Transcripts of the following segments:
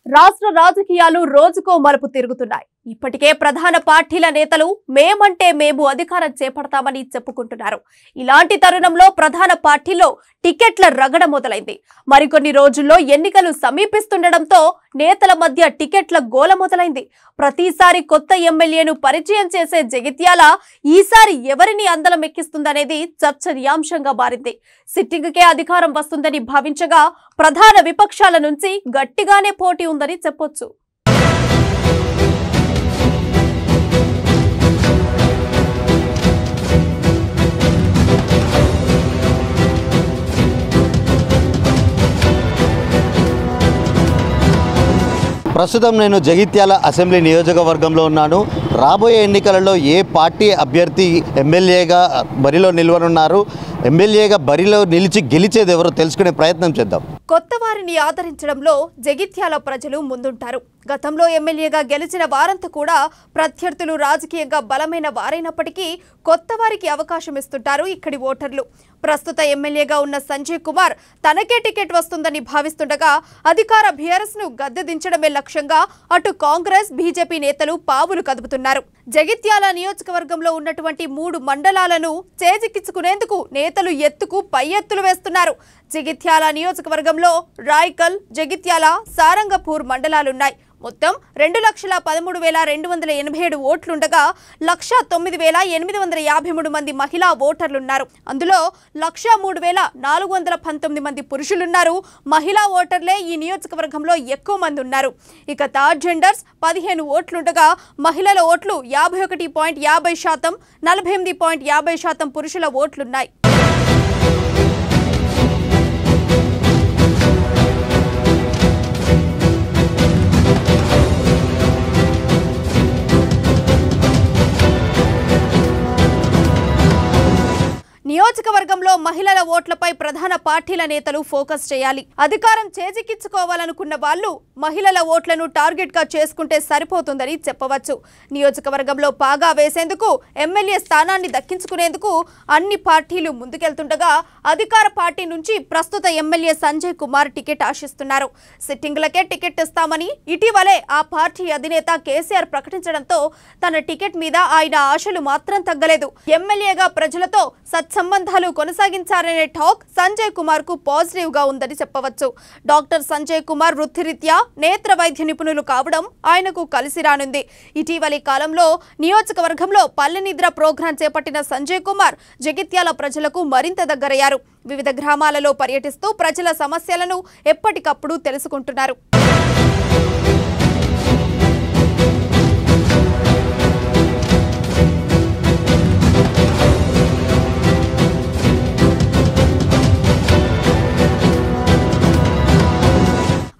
రాష్ట్ర రాజకీయాలు రోజుకో మలుపు తిరుగుతున్నాయి. ఇప్పటికే ప్రధాన పార్టీల నేతలు మేమంటే మేము అధికారం చేపడతామని చెప్పుకుంటున్నారు. ఇలాంటి తరుణంలో ప్రధాన పార్టీలో టికెట్ల రగడ మొదలైంది. మరికొన్ని రోజుల్లో ఎన్నికలు సమీపిస్తుండటంతో నేతల మధ్య టికెట్ల గోల మొదలైంది. ప్రతిసారి కొత్త ఎమ్మెల్యేను పరిచయం చేసే జగిత్యాల ఈసారి ఎవరిని అందలం ఎక్కిస్తుందనేది చర్చనీయాంశంగా మారింది. సిట్టింగ్కే అధికారం వస్తుందని భావించగా ప్రధాన విపక్షాల నుంచి గట్టిగానే పోటీ ఉందని చెప్పొచ్చు. ప్రస్తుతం నేను జగిత్యాల అసెంబ్లీ నియోజకవర్గంలో ఉన్నాను. రాబోయే ఎన్నికలలో ఏ పార్టీ అభ్యర్థి ఎమ్మెల్యేగా బరిలో నిలవనున్నారు, ఎమ్మెల్యేగా బరిలో నిలిచి గెలిచేది ఎవరో తెలుసుకునే ప్రయత్నం చేద్దాం. కొత్త వారిని ఆదరించడంలో జగిత్యాల ప్రజలు ముందుంటారు. గతంలో ఎమ్మెల్యేగా గెలిచిన వారంతా కూడా ప్రత్యర్థులు రాజకీయంగా బలమైన వారైనప్పటికీ కొత్త వారికి అవకాశం ఇస్తుంటారు ఇక్కడి ఓటర్లు. ప్రస్తుత ఎమ్మెల్యేగా ఉన్న సంజయ్ కుమార్ తనకే టికెట్ వస్తుందని భావిస్తుండగా అధికార బీఆర్ఎస్ ను గద్దె దించడమే లక్ష్యంగా అటు కాంగ్రెస్ బీజేపీ నేతలు పావులు కదుపుతున్నారు. జగిత్యాల నియోజకవర్గంలో ఉన్నటువంటి 3 మండలాలను చేజిక్కించుకునేందుకు నేతలు ఎత్తుకు పై ఎత్తులు వేస్తున్నారు. జగిత్యాల నియోజకవర్గంలో రాయ్కల్, జగిత్యాల, సారంగపూర్ మండలాలున్నాయి. మొత్తం 2,13,287 ఓట్లుండగా 1,09,853 మంది మహిళా ఓటర్లున్నారు. అందులో 1,03,419 మంది పురుషులున్నారు. మహిళా ఓటర్లే ఈ నియోజకవర్గంలో ఎక్కువ మంది ఉన్నారు. ఇక థర్డ్ జెండర్స్ 15 ఓట్లుండగా మహిళల ఓట్లు 51.50%, 48.50% పురుషుల ఓట్లున్నాయి. నియోజకవర్గంలో మహిళల ఓట్లపై ప్రధాన పార్టీల నేతలు ఫోకస్ చేయాలి. అధికారం చేజిక్కించుకోవాలనుకున్న వాళ్ళు మహిళల ఓట్లను టార్గెట్ గా చేసుకుంటే సరిపోతుందని చెప్పవచ్చు. నియోజకవర్గంలో పాగా వేసేందుకు, ఎమ్మెల్యే స్థానాన్ని దక్కించుకునేందుకు అన్ని పార్టీలు ముందుకెళ్తుండగా అధికార పార్టీ నుంచి ప్రస్తుత ఎమ్మెల్యే సంజయ్ కుమార్ టికెట్ ఆశిస్తున్నారు. సిట్టింగ్లకే టికెట్ ఇస్తామని ఇటీవలే ఆ పార్టీ అధినేత కేసీఆర్ ప్రకటించడంతో తన టికెట్ మీద ఆయన ఆశలు మాత్రం తగ్గలేదు. ఎమ్మెల్యేగా ప్రజలతో సంబంధాలు కొనసాగించారనే టాక్ సంజయ్ కుమార్ కు పాజిటివ్ గా ఉందని చెప్పవచ్చు. డాక్టర్ సంజయ్ కుమార్ వృత్తిరీత్యా నేత్ర వైద్య నిపుణులు కావడం ఆయనకు కలిసి రానుంది. ఇటీవలి కాలంలో నియోజకవర్గంలో పల్లె నిద్ర ప్రోగ్రాం చేపట్టిన సంజయ్ కుమార్ జగిత్యాల ప్రజలకు మరింత దగ్గరయ్యారు. వివిధ గ్రామాలలో పర్యటిస్తూ ప్రజల సమస్యలను ఎప్పటికప్పుడు తెలుసుకుంటున్నారు.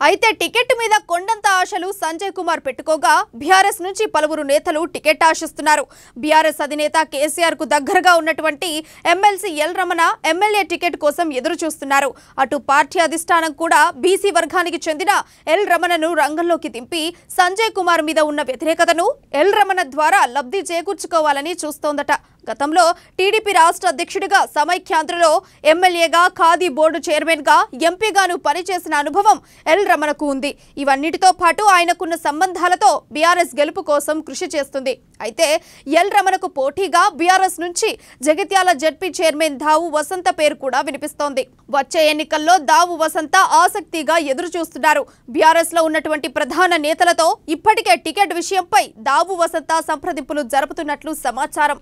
అయితే టికెట్ మీద కొండంత ఆశలు సంజయ్ కుమార్ పెట్టుకోగా బీఆర్ఎస్ నుంచి పలువురు నేతలు టికెట్ ఆశిస్తున్నారు. బీఆర్ఎస్ అధినేత కేసీఆర్ కు దగ్గరగా ఉన్నటువంటి MLC L Ramana MLA ticket కోసం ఎదురు చూస్తున్నారు. అటు పార్టీ అధిష్టానం కూడా బీసీ వర్గానికి చెందిన ఎల్ రమణను రంగంలోకి దింపి సంజయ్ కుమార్ మీద ఉన్న వ్యతిరేకతను ఎల్ రమణ ద్వారా లబ్ధి చేకూర్చుకోవాలని చూస్తోందట. గతంలో టీడీపీ రాష్ట్ర అధ్యక్షుడిగా సమైక్యాంధ్రలో ఎమ్మెల్యేగా, ఖాదీ బోర్డు చైర్మన్ గా, ఎంపీగాను పనిచేసిన అనుభవం ఎల్ రమణకు ఉంది. ఇవన్నిటితో పాటు ఆయనకున్న సంబంధాలతో బీఆర్ఎస్ గెలుపు కోసం కృషి చేస్తుంది. అయితే ఎల్ రమణకు పోటీగా బీఆర్ఎస్ నుంచి జగిత్యాల జడ్పీ చైర్మన్ దావు వసంత పేరు కూడా వినిపిస్తోంది. వచ్చే ఎన్నికల్లో దావు వసంత ఆసక్తిగా ఎదురు చూస్తున్నారు. బీఆర్ఎస్ లో ఉన్నటువంటి ప్రధాన నేతలతో ఇప్పటికే టికెట్ విషయంపై దావు వసంత సంప్రదింపులు జరుపుతున్నట్లు సమాచారం.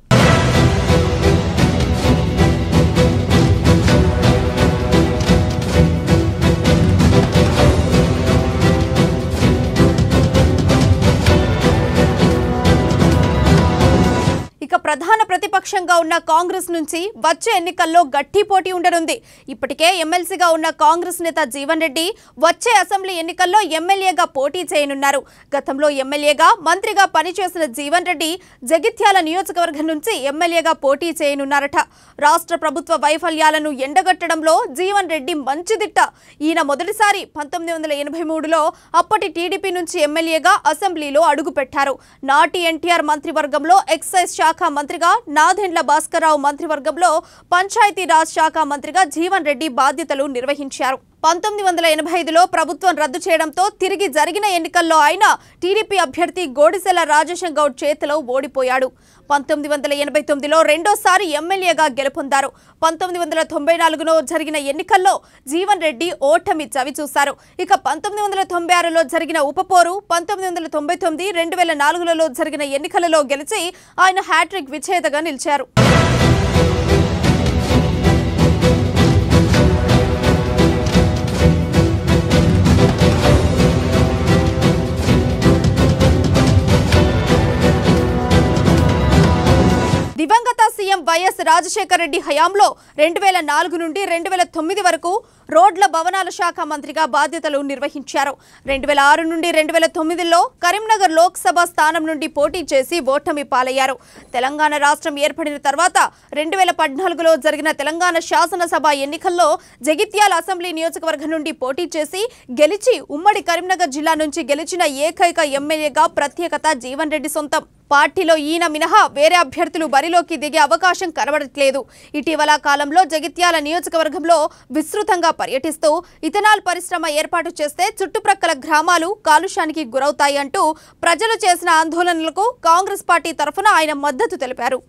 ఇక ప్రధాన ప్రతిపక్షంగా ఉన్న కాంగ్రెస్ నుంచి వచ్చే ఎన్నికల్లో గట్టి పోటీ ఉండనుంది. ఇప్పటికే ఎమ్మెల్సీగా ఉన్న కాంగ్రెస్ నేత జీవన్ రెడ్డి వచ్చే అసెంబ్లీ ఎన్నికల్లో ఎమ్మెల్యేగా పోటీ చేయనున్నారు. గతంలో ఎమ్మెల్యేగా, మంత్రిగా పనిచేసిన జీవన్ రెడ్డి జగిత్యాల నియోజకవర్గం నుంచి ఎమ్మెల్యేగా పోటీ చేయనున్నారట. రాష్ట్ర ప్రభుత్వ వైఫల్యాలను ఎండగట్టడంలో జీవన్ రెడ్డి మంచి దిట్ట. ఈయన మొదటిసారి 1983లో అప్పటి టీడీపీ నుంచి ఎమ్మెల్యేగా అసెంబ్లీలో అడుగుపెట్టారు. నాటి ఎన్టీఆర్ మంత్రివర్గంలో ఎక్సైజ్ శాఖ మంత్రిగా, నాదెండ్ల భాస్కర్రావు మంత్రివర్గంలో పంచాయతీరాజ్ శాఖ మంత్రిగా జీవన్ రెడ్డి బాధ్యతలు నిర్వహించారు. 1985లో ప్రభుత్వం రద్దు చేయడంతో తిరిగి జరిగిన ఎన్నికల్లో ఆయన టీడీపీ అభ్యర్థి గోడిసెల రాజశేఖర్ గౌడ్ చేతిలో ఓడిపోయాడు. 1989లో రెండోసారి ఎమ్మెల్యేగా గెలుపొందారు. 1994లో జరిగిన ఎన్నికల్లో జీవన్ రెడ్డి ఓటమి చవిచూశారు. ఇక 1996లో జరిగిన ఉపపోరు, 1999, 2004లలో జరిగిన ఎన్నికలలో గెలిచి ఆయన హ్యాట్రిక్ విజేతగా నిలిచారు. దివంగత సీఎం వైఎస్ రాజశేఖర్ రెడ్డి హయాంలో 2004 నుండి 2009 వరకు రోడ్ల భవనాల శాఖ మంత్రిగా బాధ్యతలు నిర్వహించారు. 2006 నుండి 2009లో కరీంనగర్ లోక్సభ స్థానం నుండి పోటీ చేసి ఓటమి పాలయ్యారు. తెలంగాణ రాష్ట్రం ఏర్పడిన తర్వాత 2014లో జరిగిన తెలంగాణ శాసనసభ ఎన్నికల్లో జగిత్యాల అసెంబ్లీ నియోజకవర్గం నుండి పోటీ చేసి గెలిచి ఉమ్మడి కరీంనగర్ జిల్లా నుంచి గెలిచిన ఏకైక ఎమ్మెల్యేగా ప్రత్యేకత జీవన్ రెడ్డి సొంతం. పార్టీలో ఈయన మినహా వేరే అభ్యర్థులు బరిలోకి దిగే అవకాశం కనబడట్లేదు. ఇటీవల కాలంలో జగిత్యాల నియోజకవర్గంలో విస్తృతంగా పర్యటిస్తూ ఇథనాల్ పరిశ్రమ ఏర్పాటు చేస్తే చుట్టుప్రక్కల గ్రామాలు కాలుష్యానికి గురవుతాయి అంటూ ప్రజలు చేసిన ఆందోళనలకు కాంగ్రెస్ పార్టీ తరఫున ఆయన మద్దతు తెలిపారు.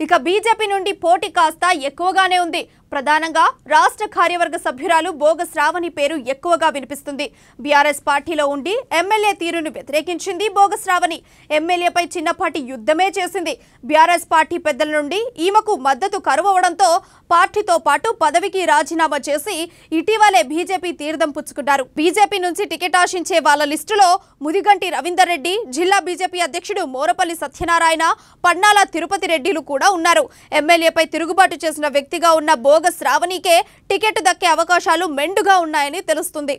ఇక బీజేపీ నుండి పోటీ కాస్త ఎక్కువగానే ఉంది. ప్రధానంగా రాష్ట్ర కార్యవర్గ సభ్యురాలు బోగ శ్రావణి పేరు ఎక్కువగా వినిపిస్తుంది. బీఆర్ఎస్ పార్టీలో ఉండి ఎమ్మెల్యే తీరును వ్యతిరేకించింది బోగ శ్రావణి. ఎమ్మెల్యేపై చిన్నపాటి యుద్ధమే చేసింది. బీఆర్ఎస్ పార్టీ పెద్దల నుండి ఈమెకు మద్దతు కరువవడంతో పార్టీతో పాటు పదవికి రాజీనామా చేసి ఇటీవలే బీజేపీ తీర్థం పుచ్చుకున్నారు. బీజేపీ నుంచి టికెట్ ఆశించే వాళ్ళ లిస్టులో ముదిగంటి రవీందర్ రెడ్డి, జిల్లా బీజేపీ అధ్యక్షుడు మోరపల్లి సత్యనారాయణ, పన్నాల తిరుపతి రెడ్డిలు కూడా ఉన్నారు. ఎమ్మెల్యేపై తిరుగుబాటు చేసిన వ్యక్తిగా ఉన్న బోగ శ్రావణికే టికెట్ దక్కే అవకాశాలు మెండుగా ఉన్నాయని తెలుస్తుంది.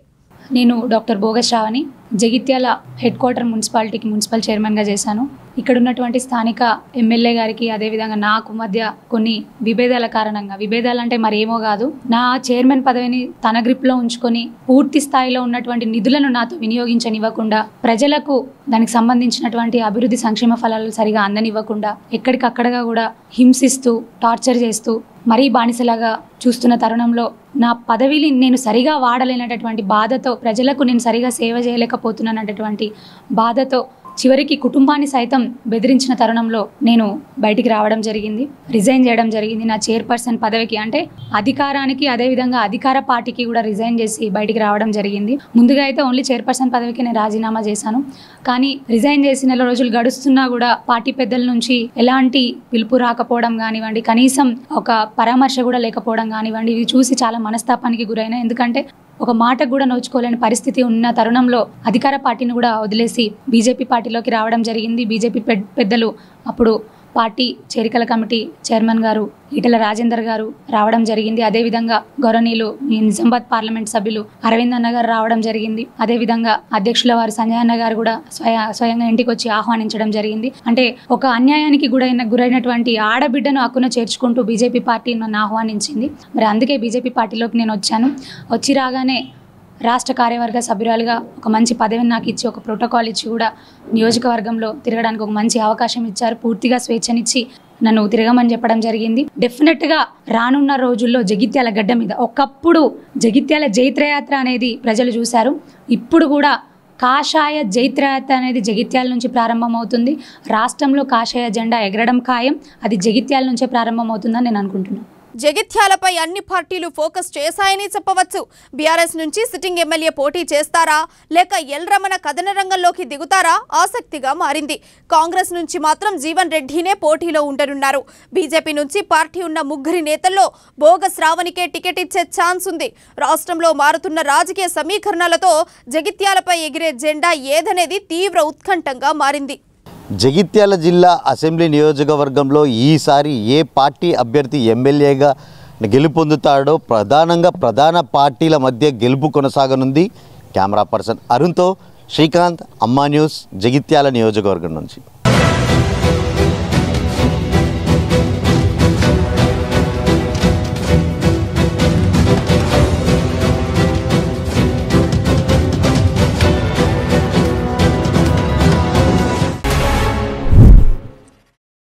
నేను doctor Boga Shravani, Jagtial head quarter మున్సిపాలిటీకి మున్సిపల్ చైర్మన్గా చేశాను. ఇక్కడ ఉన్నటువంటి స్థానిక ఎమ్మెల్యే గారికి అదేవిధంగా నాకు మధ్య కొన్ని విభేదాల కారణంగా, విభేదాలంటే మరేమో కాదు, నా చైర్మన్ పదవిని తన గ్రిప్లో ఉంచుకొని పూర్తి స్థాయిలో ఉన్నటువంటి నిధులను నాతో వినియోగించనివ్వకుండా, ప్రజలకు దానికి సంబంధించినటువంటి అభివృద్ధి సంక్షేమ ఫలాలు సరిగా అందనివ్వకుండా, ఎక్కడికక్కడగా కూడా హింసిస్తూ టార్చర్ చేస్తూ మరీ బానిసలాగా చూస్తున్న తరుణంలో నా పదవిని నేను సరిగా వాడలేనటువంటి బాధతో, ప్రజలకు నేను సరిగా సేవ చేయలేకపోతున్నానటువంటి బాధతో చివరికి కుటుంబాన్ని సైతం బెదిరించిన తరుణంలో నేను బయటికి రావడం జరిగింది, రిజైన్ చేయడం జరిగింది. నా చైర్పర్సన్ పదవికి, అంటే అధికారానికి, అదేవిధంగా అధికార పార్టీకి కూడా రిజైన్ చేసి బయటికి రావడం జరిగింది. ముందుగా అయితే ఓన్లీ చైర్పర్సన్ పదవికి నేను రాజీనామా చేశాను. కానీ రిజైన్ చేసి నెల రోజులు గడుస్తున్నా కూడా పార్టీ పెద్దల నుంచి ఎలాంటి పిలుపు రాకపోవడం కానివ్వండి, కనీసం ఒక పరామర్శ కూడా లేకపోవడం కానివ్వండి, ఇది చూసి చాలా మనస్తాపానికి గురైన. ఎందుకంటే ఒక మాటకు కూడా నోచుకోలేని పరిస్థితి ఉన్న తరుణంలో అధికార పార్టీని కూడా వదిలేసి బీజేపీ పార్టీలోకి రావడం జరిగింది. బీజేపీ పెద్దలు, అప్పుడు పార్టీ చేరికల కమిటీ చైర్మన్ గారు ఈటెల రాజేందర్ గారు రావడం జరిగింది. అదేవిధంగా గౌరవనీయులు నిజామాబాద్ పార్లమెంట్ సభ్యులు అరవింద్ అన్న గారు రావడం జరిగింది. అదేవిధంగా అధ్యక్షుల వారు సంజయ్ అన్న గారు కూడా స్వయంగా ఇంటికి వచ్చి ఆహ్వానించడం జరిగింది. అంటే ఒక అన్యాయానికి గురైనటువంటి ఆడబిడ్డను హక్కున చేర్చుకుంటూ బీజేపీ పార్టీ నన్ను ఆహ్వానించింది. మరి అందుకే బీజేపీ పార్టీలోకి నేను వచ్చాను. వచ్చి రాగానే రాష్ట్ర కార్యవర్గ సభ్యురాలుగా ఒక మంచి పదవిని నాకు ఇచ్చి, ఒక ప్రోటోకాల్ ఇచ్చి కూడా నియోజకవర్గంలో తిరగడానికి ఒక మంచి అవకాశం ఇచ్చారు. పూర్తిగా స్వేచ్ఛనిచ్చి నన్ను తిరగమని చెప్పడం జరిగింది. డెఫినెట్గా రానున్న రోజుల్లో జగిత్యాల గడ్డ మీద, ఒకప్పుడు జగిత్యాల జైత్రయాత్ర అనేది ప్రజలు చూశారు. ఇప్పుడు కూడా కాషాయ జైత్రయాత్ర అనేది జగిత్యాల నుంచి ప్రారంభమవుతుంది. రాష్ట్రంలో కాషాయ జెండా ఎగరడం ఖాయం. అది జగిత్యాల నుంచే ప్రారంభమవుతుందని నేను అనుకుంటున్నాను. జగిత్యాలపై అన్ని పార్టీలు ఫోకస్ చేశాయని చెప్పవచ్చు. బీఆర్ఎస్ నుంచి సిట్టింగ్ ఎమ్మెల్యే పోటీ చేస్తారా లేక ఎల్ రమణ కథన రంగంలోకి దిగుతారా ఆసక్తిగా మారింది. కాంగ్రెస్ నుంచి మాత్రం జీవన్ రెడ్డినే పోటీలో ఉండనున్నారు. బీజేపీ నుంచి పార్టీ ఉన్న ముగ్గురి నేతల్లో బోగ శ్రావణికే టికెట్ ఇచ్చే ఛాన్స్ ఉంది. రాష్ట్రంలో మారుతున్న రాజకీయ సమీకరణలతో జగిత్యాలపై ఎగిరే జెండా ఏదనేది తీవ్ర ఉత్కంఠంగా మారింది. జగిత్యాల జిల్లా అసెంబ్లీ నియోజకవర్గంలో ఈసారి ఏ పార్టీ అభ్యర్థి ఎమ్మెల్యేగా గెలుపొందుతాడో ప్రధాన పార్టీల మధ్య గెలుపు కొనసాగనుంది. కెమెరా పర్సన్ అరుణ్తో శ్రీకాంత్, అమ్మా న్యూస్, జగిత్యాల నియోజకవర్గం నుంచి.